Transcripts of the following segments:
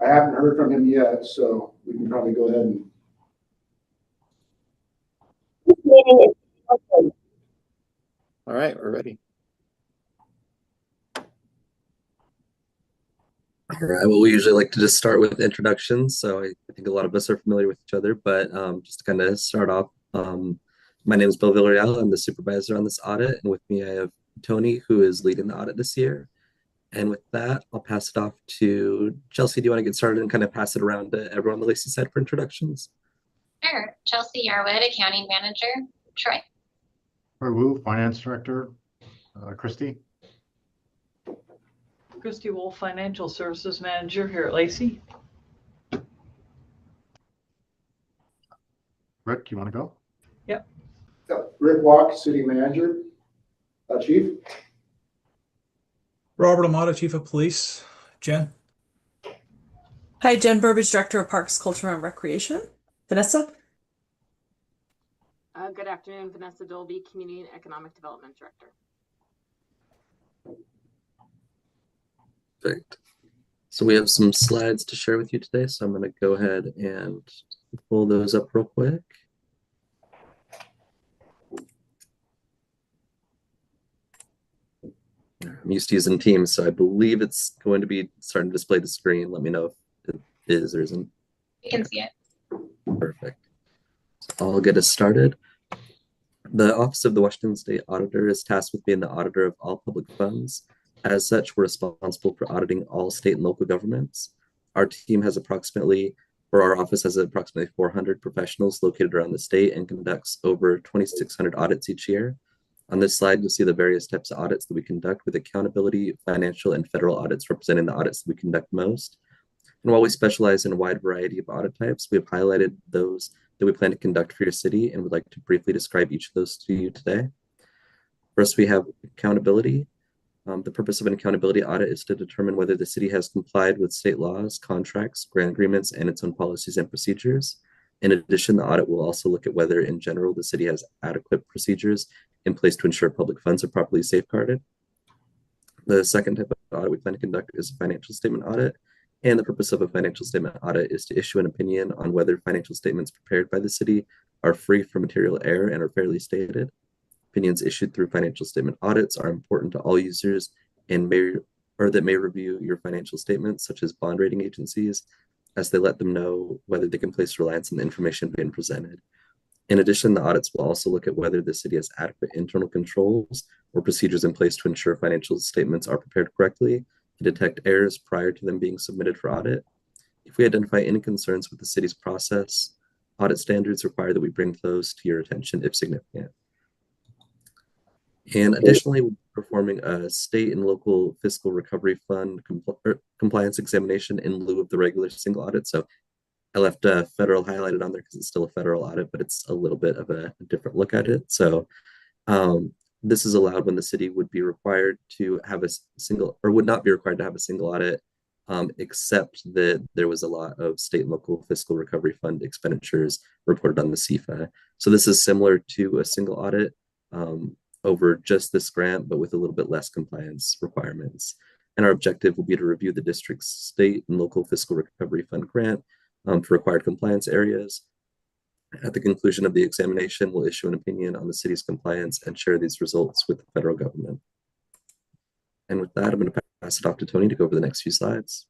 I haven't heard from him yet, so we can probably go ahead and. All right, we're ready. All right, well, we usually like to just start with introductions. So I think a lot of us are familiar with each other, but just to kind of start off, my name is Bill Villarreal. I'm the supervisor on this audit. And with me, I have Tony, who is leading the audit this year. And with that, I'll pass it off to Chelsea. Do you want to get started and kind of pass it around to everyone on the Lacey side for introductions? Sure. Chelsea Yarwood, accounting manager. Troy. Troy Wu, finance director. Christy. Christy Wolf, Financial Services Manager here at Lacey. Rick, you want to go? Yep. Rick Walk, City Manager. Chief. Robert Amato, Chief of Police. Jen. Hi, Jen Burbage, Director of Parks, Culture, and Recreation. Vanessa. Good afternoon, Vanessa Dolby, Community and Economic Development Director. Perfect. So we have some slides to share with you today, so I'm going to go ahead and pull those up real quick. I'm used to using Teams, so I believe it's going to be starting to display the screen. Let me know if it is or isn't. You can see it. Perfect. So I'll get us started. The Office of the Washington State Auditor is tasked with being the auditor of all public funds. As such, we're responsible for auditing all state and local governments. Our team has approximately, or our office has approximately 400 professionals located around the state and conducts over 2,600 audits each year. On this slide, you'll see the various types of audits that we conduct, with accountability, financial, and federal audits representing the audits that we conduct most. And while we specialize in a wide variety of audit types, we have highlighted those that we plan to conduct for your city and would like to briefly describe each of those to you today. First, we have accountability. The purpose of an accountability audit is to determine whether the city has complied with state laws, contracts, grant agreements, and its own policies and procedures. In addition, the audit will also look at whether, in general, the city has adequate procedures in place to ensure public funds are properly safeguarded. The second type of audit we plan to conduct is a financial statement audit. And the purpose of a financial statement audit is to issue an opinion on whether financial statements prepared by the city are free from material error and are fairly stated. Opinions issued through financial statement audits are important to all users and may review your financial statements, such as bond rating agencies, as they let them know whether they can place reliance on the information being presented. In addition, the audits will also look at whether the city has adequate internal controls or procedures in place to ensure financial statements are prepared correctly, to detect errors prior to them being submitted for audit. If we identify any concerns with the city's process, audit standards require that we bring those to your attention if significant. And additionally, we're performing a state and local fiscal recovery fund compliance examination in lieu of the regular single audit. So I left federal highlighted on there because it's still a federal audit, but it's a little bit of a different look at it. So this is allowed when the city would be required to have a single, or would not be required to have a single audit, except that there was a lot of state and local fiscal recovery fund expenditures reported on the CFA. So this is similar to a single audit over just this grant, but with a little bit less compliance requirements. And our objective will be to review the district's state and local fiscal recovery fund grant for required compliance areas. At the conclusion of the examination, we'll issue an opinion on the city's compliance and share these results with the federal government. And with that, I'm going to pass it off to Tony to go over the next few slides.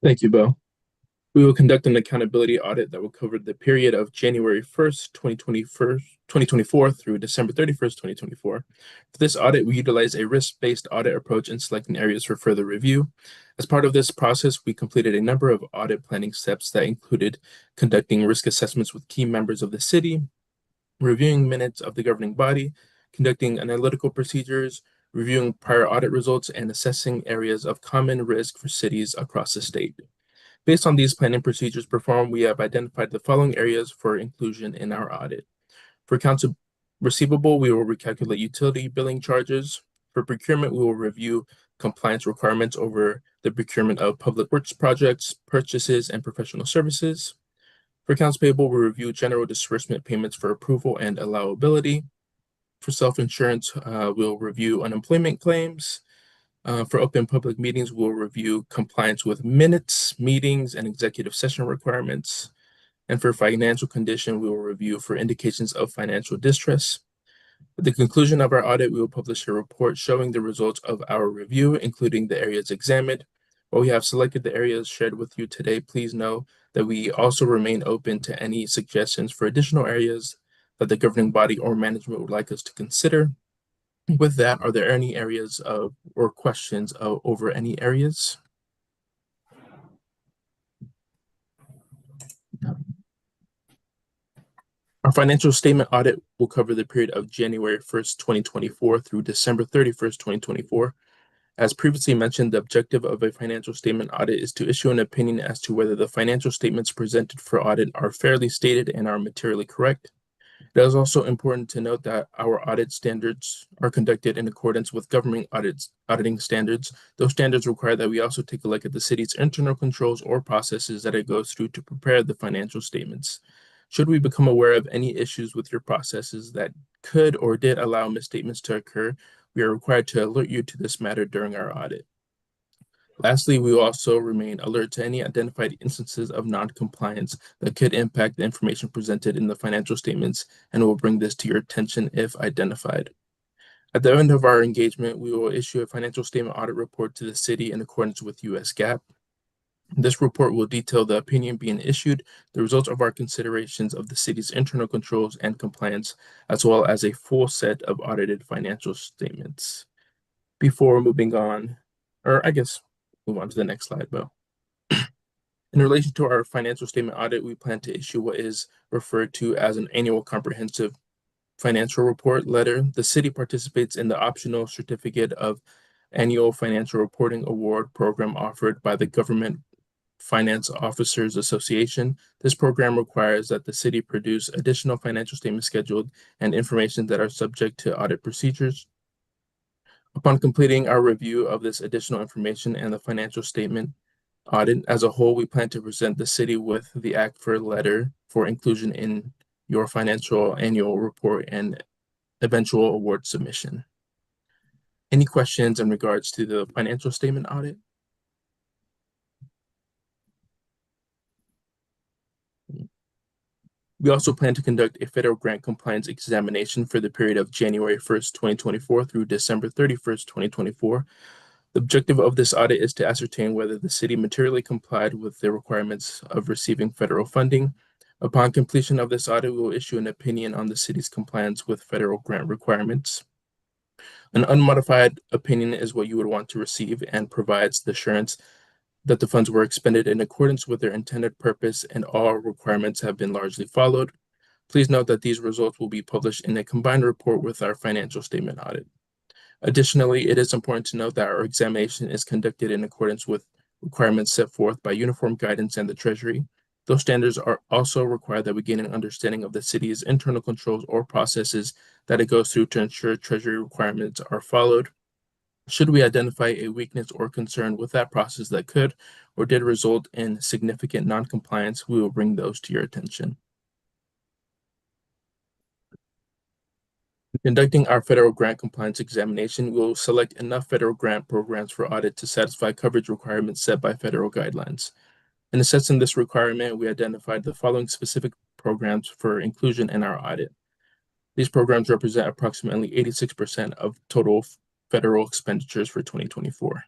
Thank you, Bo. We will conduct an accountability audit that will cover the period of January 1st, 2024 through December 31st, 2024. For this audit, we utilize a risk-based audit approach in selecting areas for further review. As part of this process, we completed a number of audit planning steps that included conducting risk assessments with key members of the city, reviewing minutes of the governing body, conducting analytical procedures, reviewing prior audit results, and assessing areas of common risk for cities across the state. Based on these planning procedures performed, we have identified the following areas for inclusion in our audit. For accounts receivable, we will recalculate utility billing charges. For procurement, we will review compliance requirements over the procurement of public works projects, purchases, and professional services. For accounts payable, we review general disbursement payments for approval and allowability. For self-insurance, we'll review unemployment claims. For open public meetings, we'll review compliance with minutes, meetings, and executive session requirements. And for financial condition, we will review for indications of financial distress. At the conclusion of our audit, we will publish a report showing the results of our review, including the areas examined. While we have selected the areas shared with you today, please know that we also remain open to any suggestions for additional areas that the governing body or management would like us to consider. With that, are there any areas or questions over any areas? Our financial statement audit will cover the period of January 1st, 2024 through December 31st, 2024. As previously mentioned, the objective of a financial statement audit is to issue an opinion as to whether the financial statements presented for audit are fairly stated and are materially correct. It is also important to note that our audit standards are conducted in accordance with government auditing standards. Those standards require that we also take a look at the city's internal controls or processes that it goes through to prepare the financial statements. Should we become aware of any issues with your processes that could or did allow misstatements to occur, we are required to alert you to this matter during our audit. Lastly, we will also remain alert to any identified instances of non-compliance that could impact the information presented in the financial statements, and will bring this to your attention if identified. At the end of our engagement, we will issue a financial statement audit report to the city in accordance with US GAAP. This report will detail the opinion being issued, the results of our considerations of the city's internal controls and compliance, as well as a full set of audited financial statements. Before moving on, or I guess move on to the next slide, Bo. In relation to our financial statement audit, we plan to issue what is referred to as an annual comprehensive financial report letter. The city participates in the optional certificate of annual financial reporting award program offered by the Government Finance Officers Association. This program requires that the city produce additional financial statements scheduled and information that are subject to audit procedures. Upon completing our review of this additional information and the financial statement audit as a whole, we plan to present the city with the ACFR letter for inclusion in your financial annual report and eventual award submission. Any questions in regards to the financial statement audit? We also plan to conduct a federal grant compliance examination for the period of January 1st, 2024 through December 31st, 2024. The objective of this audit is to ascertain whether the city materially complied with the requirements of receiving federal funding. Upon completion of this audit, we will issue an opinion on the city's compliance with federal grant requirements. An unmodified opinion is what you would want to receive and provides the assurance that the funds were expended in accordance with their intended purpose and all requirements have been largely followed. Please note that these results will be published in a combined report with our financial statement audit. Additionally, it is important to note that our examination is conducted in accordance with requirements set forth by uniform guidance and the Treasury. Those standards are also require that we gain an understanding of the city's internal controls or processes that it goes through to ensure Treasury requirements are followed. Should we identify a weakness or concern with that process that could or did result in significant non-compliance, we will bring those to your attention. Conducting our federal grant compliance examination, we will select enough federal grant programs for audit to satisfy coverage requirements set by federal guidelines. In assessing this requirement, we identified the following specific programs for inclusion in our audit. These programs represent approximately 86% of total federal expenditures for 2024.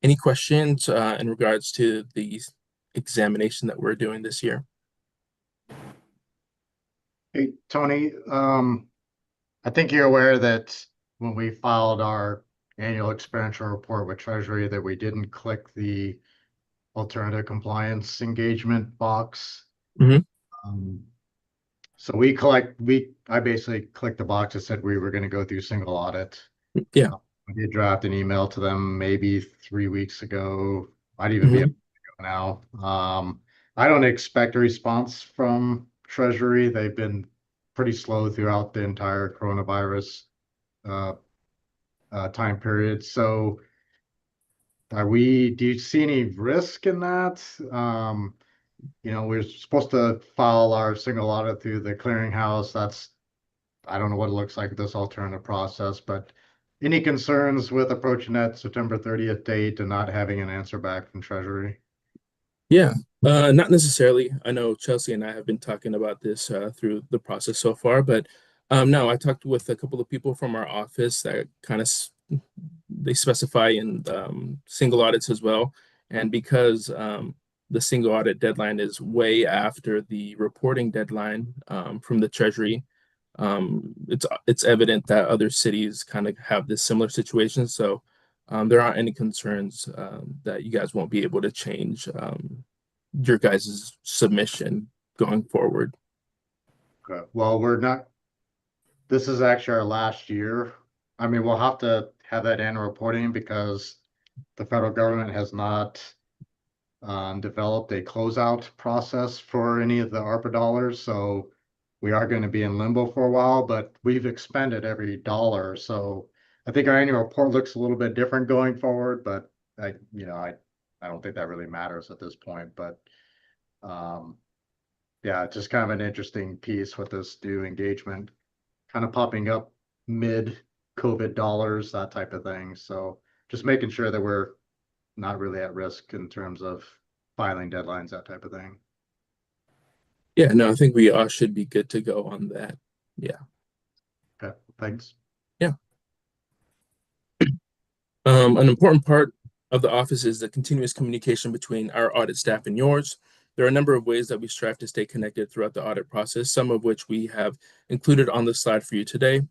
Any questions in regards to the examination that we're doing this year? Hey, Tony, I think you're aware that when we filed our annual expenditure report with Treasury that we didn't click the alternative compliance engagement box. So I basically clicked the box that said we were going to go through single audit. Yeah. I did draft an email to them maybe 3 weeks ago. Might even be able to go now. I don't expect a response from Treasury. They've been pretty slow throughout the entire coronavirus time period. So do you see any risk in that? We're supposed to file our single audit through the clearinghouse. I don't know what it looks like with this alternative process, but Any concerns with approaching that September 30th date and not having an answer back from Treasury? Yeah, not necessarily. I know Chelsea and I have been talking about this through the process so far, but no, I talked with a couple of people from our office that kind of they specify in single audits as well. And because the single audit deadline is way after the reporting deadline from the Treasury, it's evident that other cities kind of have this similar situation. So there aren't any concerns that you guys won't be able to change your guys' submission going forward. Okay. Well, this is actually our last year. I mean, we'll have to have that annual reporting because the federal government has not developed a closeout process for any of the ARPA dollars. So we are going to be in limbo for a while, but we've expended every dollar. So I think our annual report looks a little bit different going forward, but I don't think that really matters at this point. But yeah, just kind of an interesting piece with this new engagement kind of popping up mid COVID dollars, that type of thing. So just making sure that we're not really at risk in terms of filing deadlines, that type of thing. Yeah, no, I think we all should be good to go on that. Yeah. Okay, thanks. Yeah. An important part of the office is the continuous communication between our audit staff and yours. There are a number of ways that we strive to stay connected throughout the audit process, some of which we have included on the slide for you today.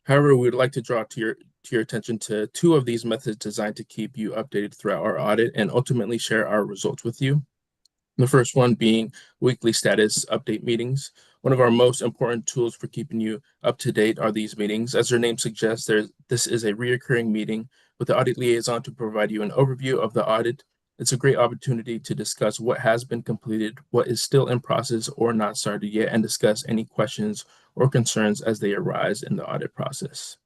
However, we would like to draw to your attention to two of these methods designed to keep you updated throughout our audit and ultimately share our results with you. The first one being weekly status update meetings. One of our most important tools for keeping you up to date are these meetings. As their name suggests, this is a reoccurring meeting with the audit liaison to provide you an overview of the audit. It's a great opportunity to discuss what has been completed, what is still in process or not started yet, and discuss any questions or concerns as they arise in the audit process.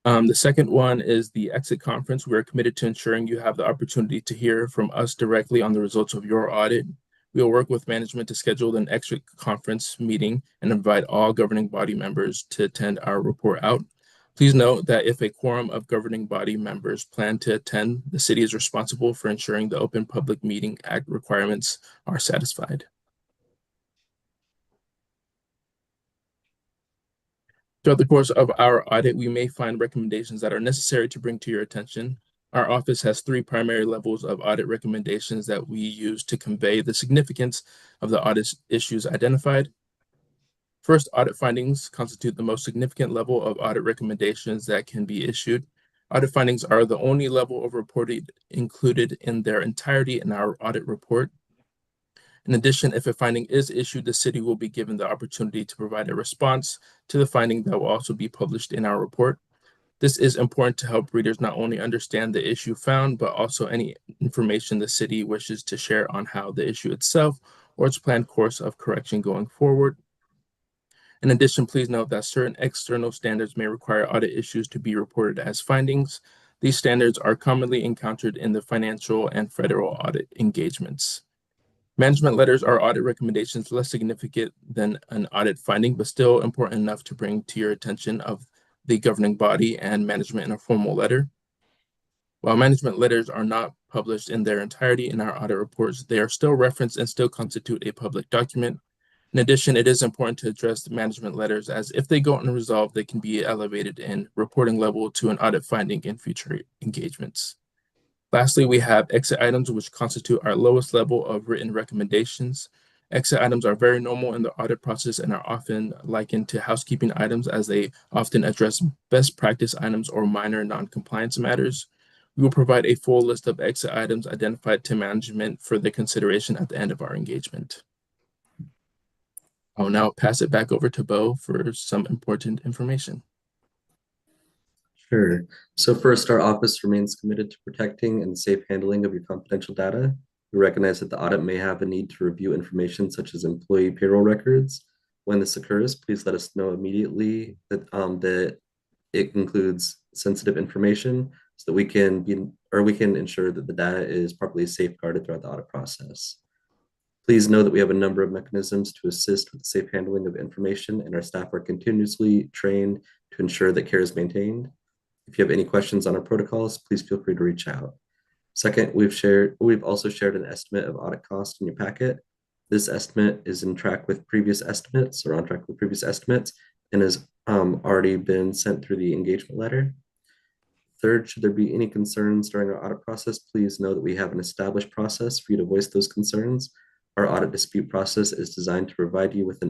The second one is the exit conference. We're committed to ensuring you have the opportunity to hear from us directly on the results of your audit. We will work with management to schedule an exit conference meeting and invite all governing body members to attend our report out. Please note that if a quorum of governing body members plan to attend, the city is responsible for ensuring the Open Public Meeting Act requirements are satisfied. Throughout the course of our audit, we may find recommendations that are necessary to bring to your attention. Our office has three primary levels of audit recommendations that we use to convey the significance of the audit issues identified. First, audit findings constitute the most significant level of audit recommendations that can be issued. Audit findings are the only level of reporting included in their entirety in our audit report. In addition, if a finding is issued, the city will be given the opportunity to provide a response to the finding that will also be published in our report. This is important to help readers not only understand the issue found, but also any information the city wishes to share on how the issue itself or its planned course of correction going forward. In addition, please note that certain external standards may require audit issues to be reported as findings. These standards are commonly encountered in the financial and federal audit engagements. Management letters are audit recommendations less significant than an audit finding, but still important enough to bring to your attention of the governing body and management in a formal letter. While management letters are not published in their entirety in our audit reports, they are still referenced and still constitute a public document. In addition, it is important to address the management letters as if they go unresolved, they can be elevated in reporting level to an audit finding in future engagements. Lastly, we have exit items, which constitute our lowest level of written recommendations. Exit items are very normal in the audit process and are often likened to housekeeping items as they often address best practice items or minor non-compliance matters. We will provide a full list of exit items identified to management for their consideration at the end of our engagement. I'll now pass it back over to Bo for some important information. Sure. So first, our office remains committed to protecting and safe handling of your confidential data. We recognize that the audit may have a need to review information such as employee payroll records. When this occurs, please let us know immediately that it includes sensitive information so that we can ensure that the data is properly safeguarded throughout the audit process. Please know that we have a number of mechanisms to assist with the safe handling of information, and our staff are continuously trained to ensure that care is maintained. If you have any questions on our protocols, please feel free to reach out. Second, we've also shared an estimate of audit cost in your packet. This estimate is on track with previous estimates and has already been sent through the engagement letter. Third, should there be any concerns during our audit process, please know that we have an established process for you to voice those concerns. Our audit dispute process is designed to provide you with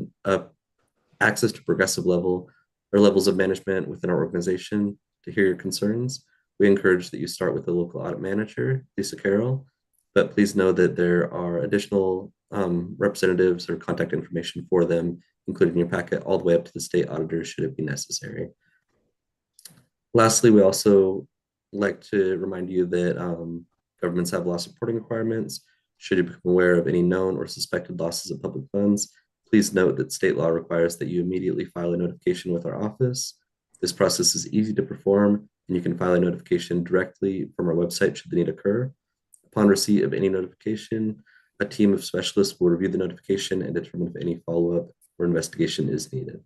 access to progressive levels of management within our organization to hear your concerns. We encourage that you start with the local audit manager, Lisa Carroll, but please know that there are additional representatives or contact information for them, including your packet, all the way up to the state auditor should it be necessary. Lastly, we also like to remind you that governments have loss reporting requirements. Should you become aware of any known or suspected losses of public funds, please note that state law requires that you immediately file a notification with our office. This process is easy to perform, and you can file a notification directly from our website should the need occur. Upon receipt of any notification, a team of specialists will review the notification and determine if any follow-up or investigation is needed.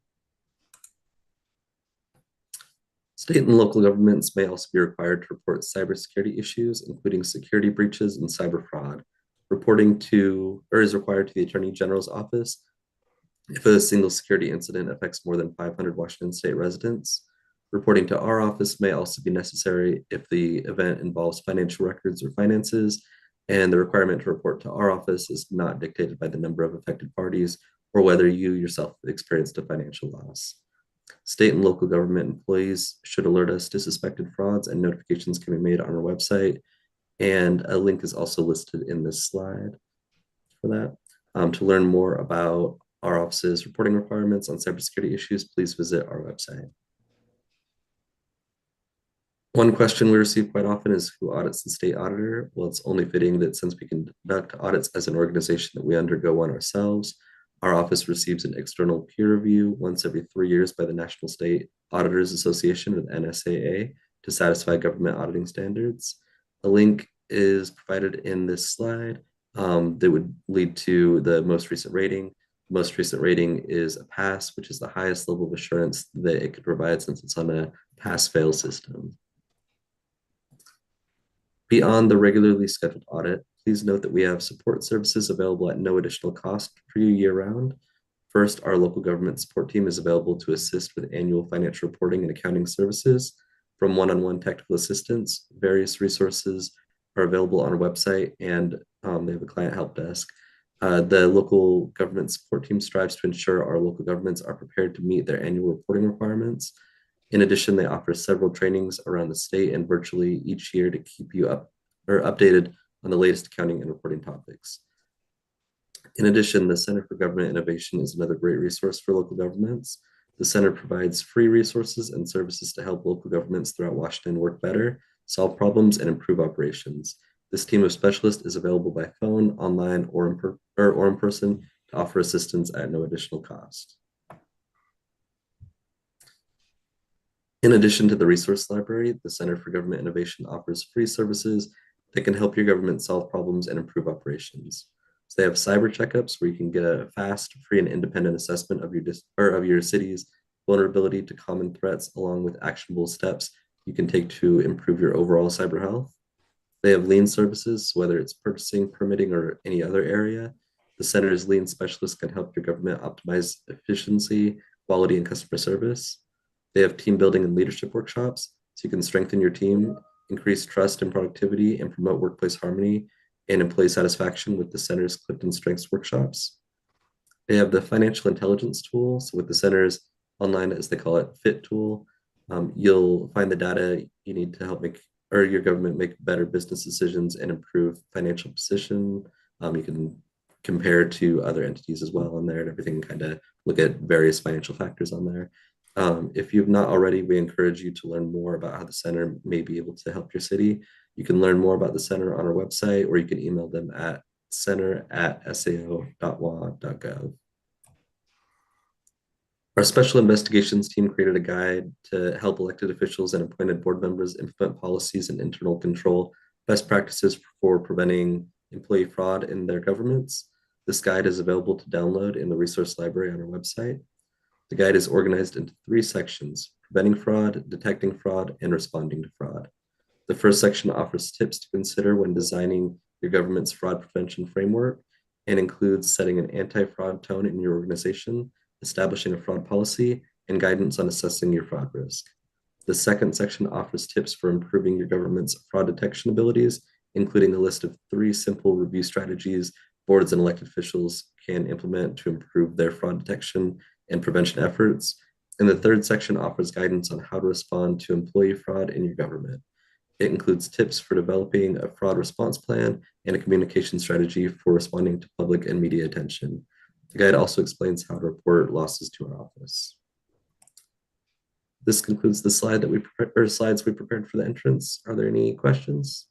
State and local governments may also be required to report cybersecurity issues, including security breaches and cyber fraud. Reporting is required to the Attorney General's office if a single security incident affects more than 500 Washington State residents. Reporting to our office may also be necessary if the event involves financial records or finances, and the requirement to report to our office is not dictated by the number of affected parties or whether you yourself experienced a financial loss. State and local government employees should alert us to suspected frauds, and notifications can be made on our website. And a link is also listed in this slide for that. To learn more about our office's reporting requirements on cybersecurity issues, please visit our website. One question we receive quite often is who audits the state auditor? Well, it's only fitting that since we conduct audits as an organization that we undergo one ourselves. Our office receives an external peer review once every 3 years by the National State Auditors Association, or the NSAA, to satisfy government auditing standards. A link is provided in this slide that would lead to the most recent rating. The most recent rating is a pass, which is the highest level of assurance that it could provide since it's on a pass-fail system. Beyond the regularly scheduled audit, please note that we have support services available at no additional cost for you year-round. First, our local government support team is available to assist with annual financial reporting and accounting services. From one-on-one technical assistance, various resources are available on our website, and they have a client help desk. The local government support team strives to ensure our local governments are prepared to meet their annual reporting requirements. In addition, they offer several trainings around the state and virtually each year to keep you updated on the latest accounting and reporting topics. In addition, the Center for Government Innovation is another great resource for local governments. The center provides free resources and services to help local governments throughout Washington work better, solve problems, and improve operations. This team of specialists is available by phone, online, or in person to offer assistance at no additional cost. In addition to the resource library, the Center for Government Innovation offers free services that can help your government solve problems and improve operations. So they have cyber checkups where you can get a fast, free, and independent assessment of your city's vulnerability to common threats, along with actionable steps you can take to improve your overall cyber health. They have lien services, whether it's purchasing, permitting, or any other area. The center's lien specialists can help your government optimize efficiency, quality, and customer service. They have team building and leadership workshops, so you can strengthen your team, increase trust and productivity, and promote workplace harmony and employee satisfaction with the center's Clifton Strengths workshops. They have the financial intelligence tool. So with the center's online, as they call it, FIT tool, you'll find the data you need to help your government make better business decisions and improve financial position. You can compare to other entities as well on there, and everything, kind of look at various financial factors on there. If you've not already, we encourage you to learn more about how the center may be able to help your city. You can learn more about the center on our website, or you can email them at center@sao.wa.gov. Our special investigations team created a guide to help elected officials and appointed board members implement policies and internal control best practices for preventing employee fraud in their governments. This guide is available to download in the resource library on our website. The guide is organized into 3 sections: preventing fraud, detecting fraud, and responding to fraud. The first section offers tips to consider when designing your government's fraud prevention framework and includes setting an anti-fraud tone in your organization, establishing a fraud policy, and guidance on assessing your fraud risk. The second section offers tips for improving your government's fraud detection abilities, including a list of 3 simple review strategies boards and elected officials can implement to improve their fraud detection and prevention efforts. And the third section offers guidance on how to respond to employee fraud in your government. It includes tips for developing a fraud response plan and a communication strategy for responding to public and media attention. The guide also explains how to report losses to our office. This concludes the slides we prepared for the entrance. Are there any questions?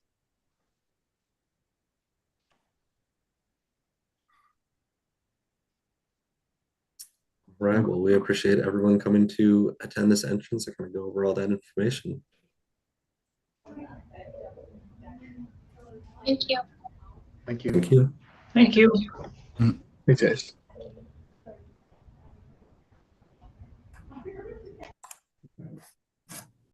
Right. Well, we appreciate everyone coming to attend this entrance. I'm going to go over all that information. Thank you. Thank you. Thank you. Thank you. Thanks, guys.